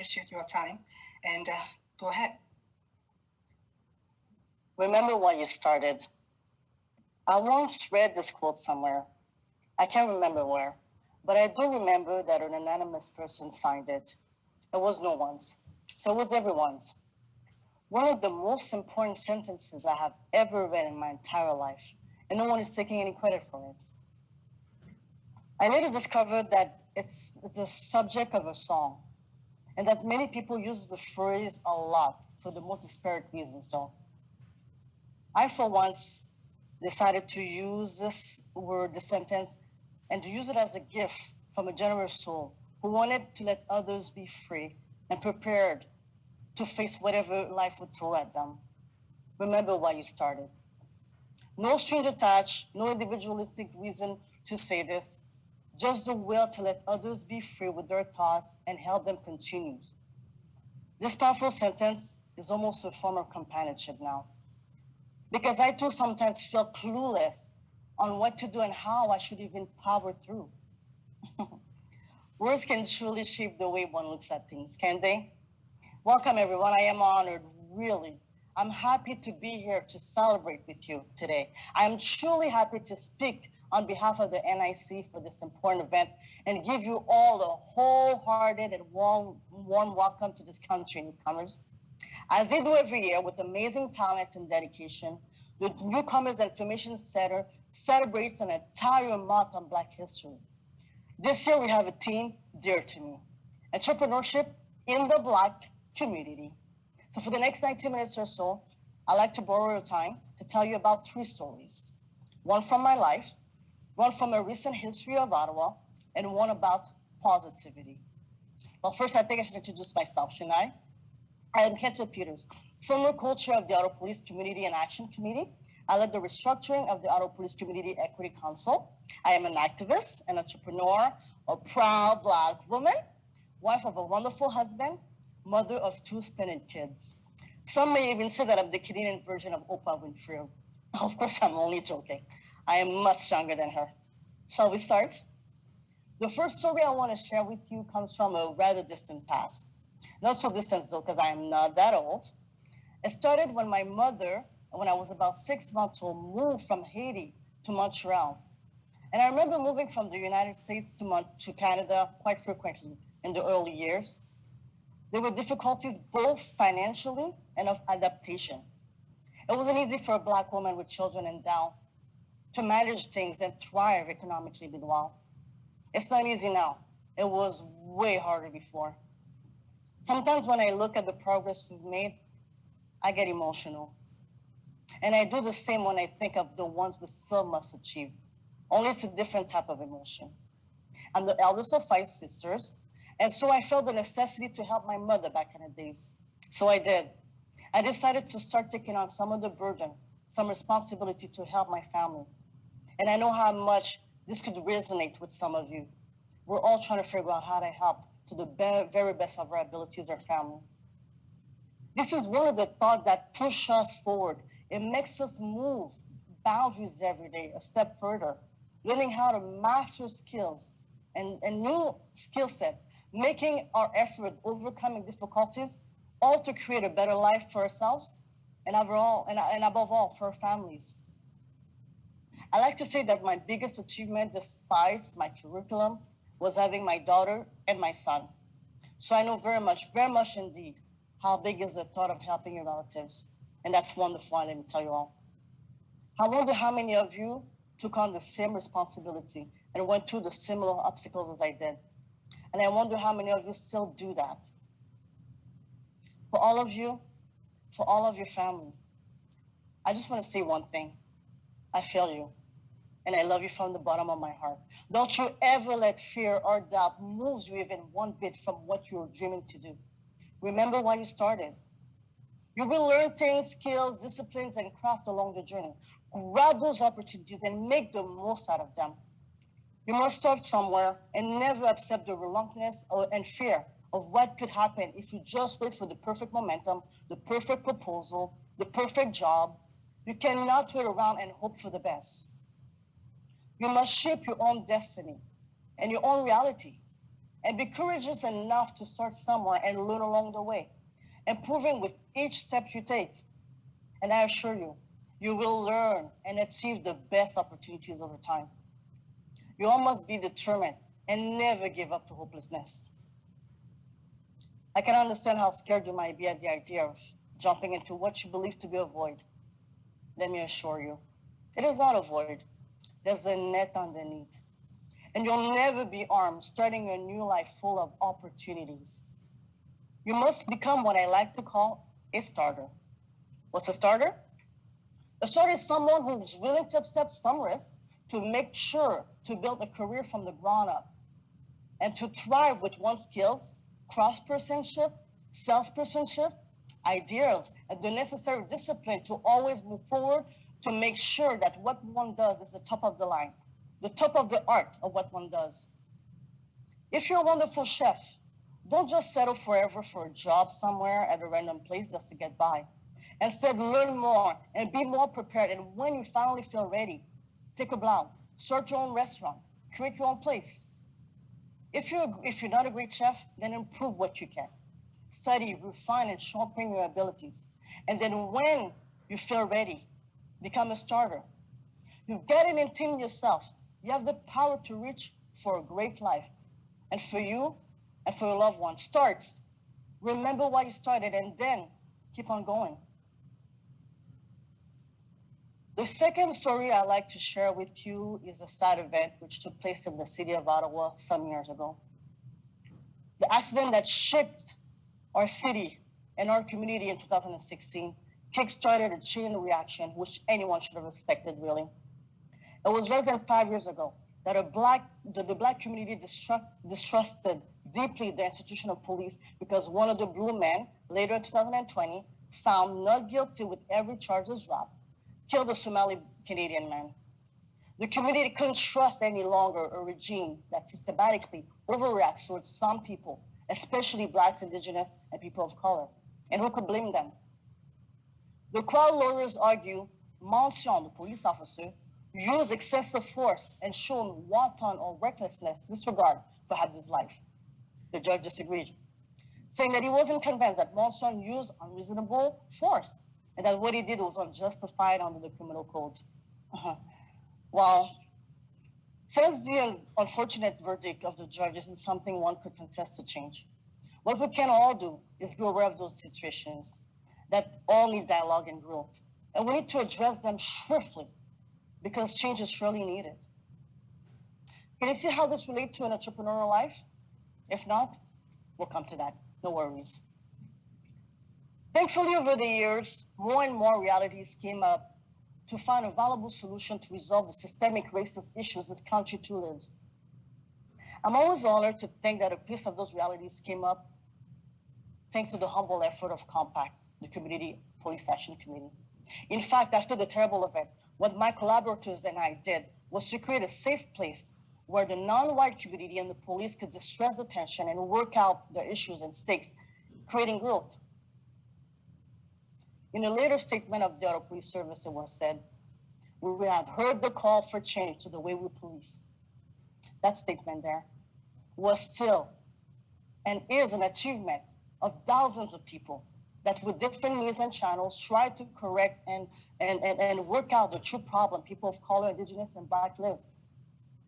appreciate your time. And go ahead. Remember why you started. I once read this quote somewhere. I can't remember where, but I do remember that an anonymous person signed it. It was no one's, so it was everyone's. One of the most important sentences I have ever read in my entire life, and no one is taking any credit for it. I later discovered that it's the subject of a song, and that many people use the phrase a lot for the most disparate reasons. So I, for once, decided to use this word, this sentence, and to use it as a gift from a generous soul who wanted to let others be free and prepared to face whatever life would throw at them. Remember why you started. No strings attached, no individualistic reason to say this, just the will to let others be free with their thoughts and help them continue. This powerful sentence is almost a form of companionship now. Because I too sometimes feel clueless on what to do and how I should even power through. Words can truly shape the way one looks at things, can they? Welcome everyone, I am honored, really. I'm happy to be here to celebrate with you today. I'm truly happy to speak on behalf of the NIC for this important event and give you all a wholehearted and warm welcome to this country, newcomers. As they do every year with amazing talent and dedication, the Newcomers Information Center celebrates an entire month on Black history. This year we have a theme dear to me, entrepreneurship in the Black community. So for the next 90 minutes or so, I'd like to borrow your time to tell you about 3 stories. One from my life, one from a recent history of Ottawa, and one about positivity. Well, first I think I should introduce myself, shouldn't I? I am Ketcia Peters, former co-chair of the Ottawa Police Community and Action Committee. I led the restructuring of the Ottawa Police Community Equity Council. I am an activist, an entrepreneur, a proud Black woman, wife of a wonderful husband, mother of 2 splendid kids. Some may even say that I'm the Canadian version of Oprah Winfrey. Of course, I'm only joking. I am much younger than her. Shall we start? The first story I want to share with you comes from a rather distant past. Not so distant though, because I am not that old. It started when my mother, when I was about 6 months old, moved from Haiti to Montreal. And I remember moving from the United States to Canada quite frequently in the early years. There were difficulties both financially and of adaptation. It wasn't easy for a Black woman with children and down to manage things and thrive economically meanwhile. It's not easy now. It was way harder before. Sometimes when I look at the progress we've made, I get emotional. And I do the same when I think of the ones we still must achieve. Only it's a different type of emotion. I'm the eldest of 5 sisters, and so I felt the necessity to help my mother back in the days. So I did. I decided to start taking on some of the burden, some responsibility to help my family. And I know how much this could resonate with some of you. We're all trying to figure out how to help to the very best of our abilities, our family. This is one of the thoughts that push us forward. It makes us move boundaries every day, a step further, learning how to master skills and new skill set, making our effort, overcoming difficulties, all to create a better life for ourselves and overall, and above all, for our families. I like to say that my biggest achievement, despite my curriculum, was having my daughter and my son. So I know very much indeed, how big is the thought of helping your relatives. And that's wonderful, let me tell you all. I wonder how many of you took on the same responsibility and went through the similar obstacles as I did. And I wonder how many of you still do that. For all of you, for all of your family, I just want to say one thing. I feel you. And I love you from the bottom of my heart. Don't you ever let fear or doubt move you even one bit from what you're dreaming to do. Remember why you started. You will learn things, skills, disciplines, and craft along the journey. Grab those opportunities and make the most out of them. You must start somewhere and never accept the reluctance and fear of what could happen if you just wait for the perfect momentum, the perfect proposal, the perfect job. You cannot wait around and hope for the best. You must shape your own destiny and your own reality. and be courageous enough to start somewhere and learn along the way, improving with each step you take. And I assure you, you will learn and achieve the best opportunities over time. You all must be determined and never give up to hopelessness. I can understand how scared you might be at the idea of jumping into what you believe to be a void. Let me assure you, it is not a void. There's a net underneath. And you'll never be armed starting a new life full of opportunities. You must become what I like to call a starter. What's a starter? A starter is someone who's willing to accept some risk to make sure to build a career from the ground up and to thrive with one's skills, craftspersonship, salespersonship, ideas, and the necessary discipline to always move forward to make sure that what one does is the top of the line, the top of the art of what one does. If you're a wonderful chef, don't just settle forever for a job somewhere at a random place just to get by. Instead, learn more and be more prepared. And when you finally feel ready, take a blow, start your own restaurant, create your own place. If you're not a great chef, then improve what you can. Study, refine, and sharpen your abilities. And then when you feel ready, become a starter. You've got to maintain yourself. You have the power to reach for a great life. And for you and for your loved ones, starts. Remember why you started and then keep on going. The second story I'd like to share with you is a sad event which took place in the city of Ottawa some years ago. The accident that shaped our city and our community in 2016 kickstarted a chain reaction which anyone should have expected, really. It was less than 5 years ago that the black community distrusted deeply the institution of police because one of the blue men, later in 2020, found not guilty with every charges dropped, killed a Somali Canadian man. The community couldn't trust any longer a regime that systematically overreacts towards some people, especially Blacks, Indigenous, and people of color. And who could blame them? The crowd lawyers argue Mention, the police officer, used excessive force and shown wanton or recklessness disregard for Habdi's life. The judge disagreed, saying that he wasn't convinced that Mention used unreasonable force and that what he did was unjustified under the criminal code. Well, since the unfortunate verdict of the judge isn't something one could contest to change, what we can all do is be aware of those situations that all need dialogue and growth. And we need to address them swiftly because change is surely needed. Can you see how this relates to an entrepreneurial life? If not, we'll come to that. No worries. Thankfully, over the years, more and more realities came up to find a valuable solution to resolve the systemic racist issues this country too lives. I'm always honored to think that a piece of those realities came up thanks to the humble effort of Compact, the Community Police Action Committee. In fact, after the terrible event, what my collaborators and I did was to create a safe place where the non-white community and the police could distress the tension and work out the issues and stakes, creating growth. In a later statement of the Ottawa Police Service, it was said, "We have heard the call for change to the way we police." That statement there was still and is an achievement of thousands of people that with different means and channels try to correct and work out the true problem people of color, Indigenous, and Black live.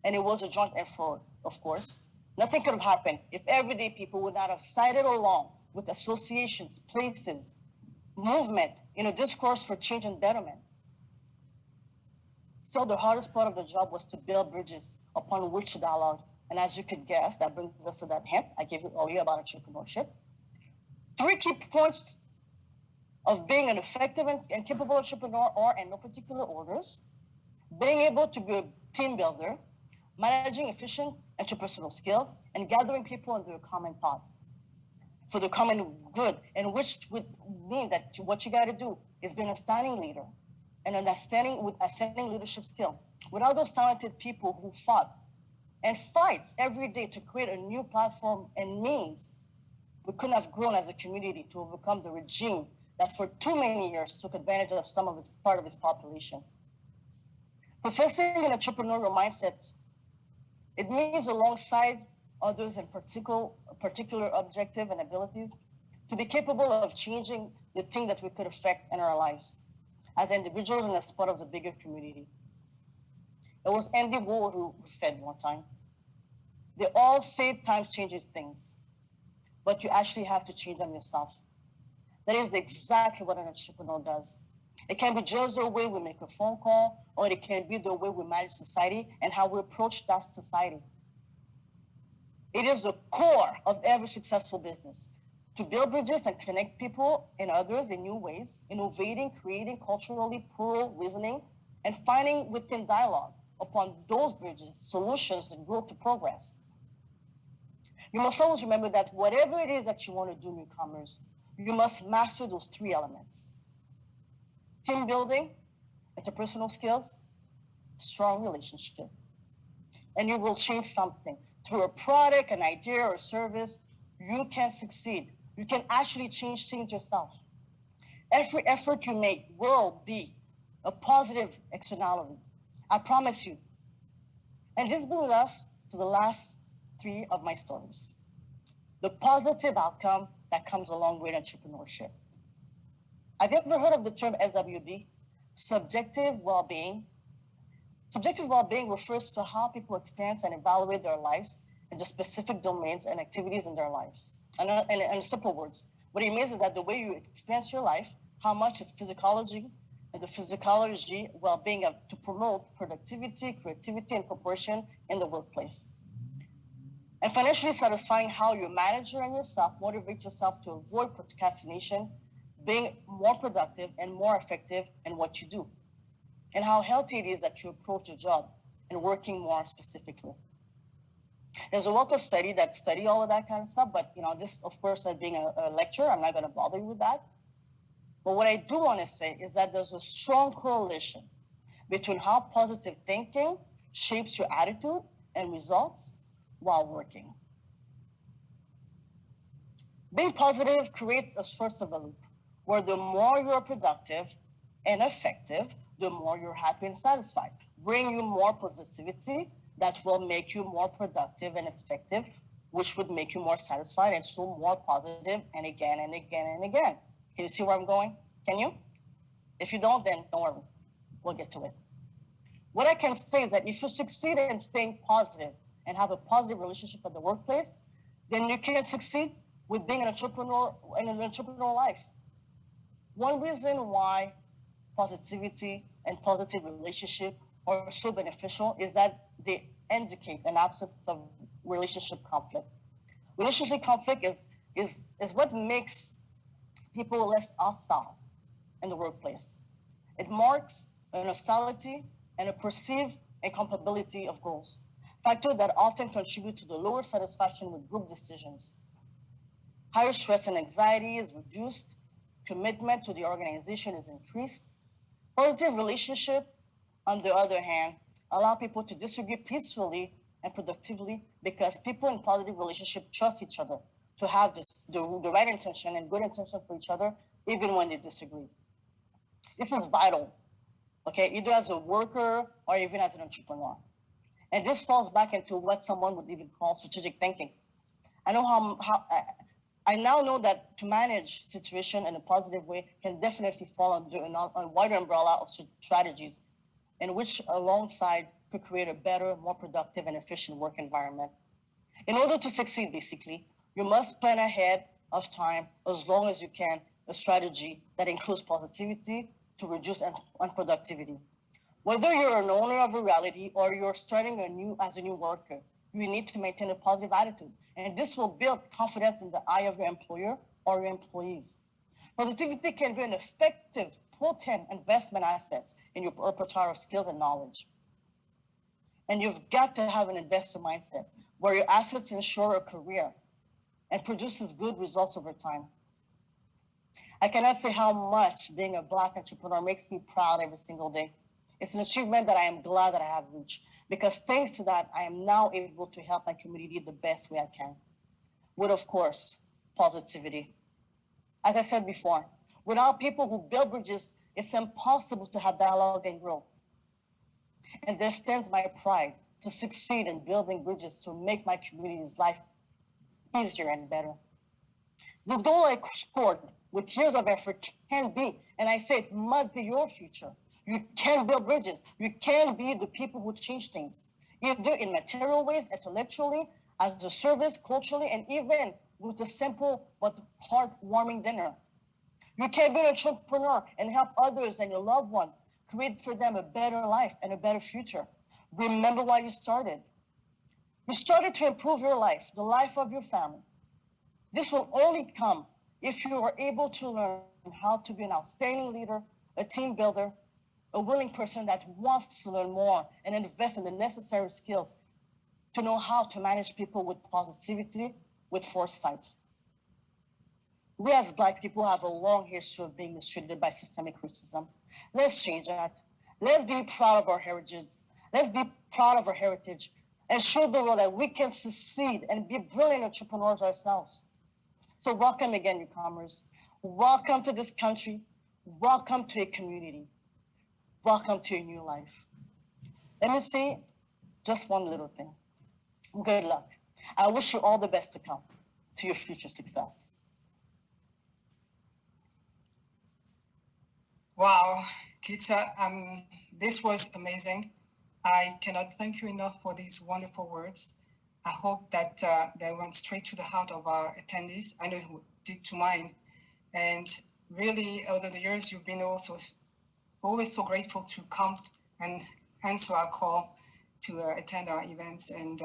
And it was a joint effort, of course. Nothing could have happened if everyday people would not have sided along with associations, places, movement in a discourse for change and betterment. So the hardest part of the job was to build bridges upon which to dialogue. And as you could guess, that brings us to that hint I gave you earlier about entrepreneurship. 3 key points of being an effective and capable entrepreneur are, in no particular orders, being able to be a team builder, managing efficient interpersonal skills, and gathering people under a common thought for the common good, and which would mean that what you got to do is be an outstanding leader and understanding with ascending leadership skill. Without those talented people who fought and fights every day to create a new platform and means, we couldn't have grown as a community to overcome the regime that for too many years took advantage of some of its part of its population. Possessing an entrepreneurial mindset, it means alongside others in particular objective and abilities, to be capable of changing the thing that we could affect in our lives as individuals and as part of the bigger community. It was Andy Ward who said one time, they all say times changes things, but you actually have to change them yourself. That is exactly what an entrepreneur does. It can be just the way we make a phone call, or it can be the way we manage society and how we approach that society. It is the core of every successful business to build bridges and connect people and others in new ways, innovating, creating culturally plural reasoning, and finding within dialogue upon those bridges solutions and growth to progress. You must always remember that whatever it is that you want to do, newcomers, you must master those three elements: team building, interpersonal skills, strong relationship. And you will change something. Through a product, an idea, or a service, you can succeed. You can actually change things yourself. Every effort you make will be a positive externality. I promise you. And this brings us to the last three of my stories. The positive outcome that comes along with entrepreneurship. Have you ever heard of the term SWB? Subjective well-being. Subjective well-being refers to how people experience and evaluate their lives in the specific domains and activities in their lives. And in simple words, what it means is that the way you experience your life, how much is physiology, and the physiology well-being to promote productivity, creativity, and cooperation in the workplace. And financially satisfying how you manage and yourself, motivate yourself to avoid procrastination, being more productive and more effective in what you do, and how healthy it is that you approach your job and working more specifically. There's a lot of study that study all of that kind of stuff, but this, of course, being a lecture, I'm not going to bother you with that. But what I do want to say is that there's a strong correlation between how positive thinking shapes your attitude and results while working. Being positive creates a source of a loop where the more you're productive and effective, the more you're happy and satisfied. Bring you more positivity that will make you more productive and effective, which would make you more satisfied and so more positive and again and again and again. Can you see where I'm going? Can you? If you don't, then don't worry. We'll get to it. What I can say is that if you succeed in staying positive and have a positive relationship at the workplace, then you can succeed with being an entrepreneur in an entrepreneurial life. One reason why positivity and positive relationship are so beneficial is that they indicate an absence of relationship conflict. Relationship conflict is what makes people less hostile in the workplace. It marks an hostility and a perceived incompatibility of goals, factors that often contribute to the lower satisfaction with group decisions. Higher stress and anxiety is reduced, commitment to the organization is increased. Positive relationship, on the other hand, allow people to disagree peacefully and productively because people in positive relationship trust each other to have the right intention and good intention for each other, even when they disagree. This is vital, okay, either as a worker or even as an entrepreneur. And this falls back into what someone would even call strategic thinking. I now know that to manage situation in a positive way can definitely fall under a wider umbrella of strategies in which alongside could create a better, more productive and efficient work environment. In order to succeed, basically, you must plan ahead of time as long as you can a strategy that includes positivity to reduce unproductivity. Whether you're an owner of a reality or you're starting as a new worker, you need to maintain a positive attitude. And this will build confidence in the eye of your employer or your employees. Positivity can be an effective, potent investment assets in your repertoire of skills and knowledge. And you've got to have an investor mindset where your assets ensure a career and produces good results over time. I cannot say how much being a Black entrepreneur makes me proud every single day. It's an achievement that I am glad that I have reached because thanks to that, I am now able to help my community the best way I can. With, of course, positivity. As I said before, without people who build bridges, it's impossible to have dialogue and grow. And there stands my pride to succeed in building bridges to make my community's life easier and better. This goal I scored with years of effort can be, and I say it must be your future. You can build bridges. You can be the people who change things, either in material ways, intellectually, as a service, culturally, and even with a simple but heartwarming dinner. You can be an entrepreneur and help others and your loved ones create for them a better life and a better future. Remember why you started. You started to improve your life, the life of your family. This will only come if you are able to learn how to be an outstanding leader, a team builder, a willing person that wants to learn more and invest in the necessary skills to know how to manage people with positivity, with foresight. We as Black people have a long history of being mistreated by systemic racism. Let's change that. Let's be proud of our heritage. Let's be proud of our heritage and show the world that we can succeed and be brilliant entrepreneurs ourselves. So welcome again, newcomers. Welcome to this country. Welcome to a community. Welcome to a new life. Let me say just one little thing. Good luck. I wish you all the best to come to your future success. Wow, Ketcia, this was amazing. I cannot thank you enough for these wonderful words. I hope that they went straight to the heart of our attendees. I know it did to mine. And really, over the years, you've been also always so grateful to come and answer our call to attend our events. And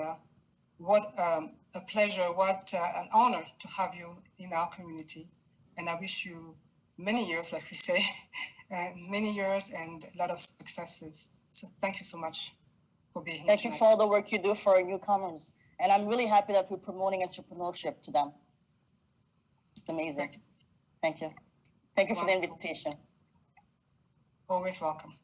what a pleasure, what an honor to have you in our community. And I wish you many years, like we say, many years and a lot of successes. So thank you so much for being here. Thank you for all the work you do for our newcomers. And I'm really happy that we're promoting entrepreneurship to them. It's amazing. Thank you. Thank you for the invitation. Always welcome.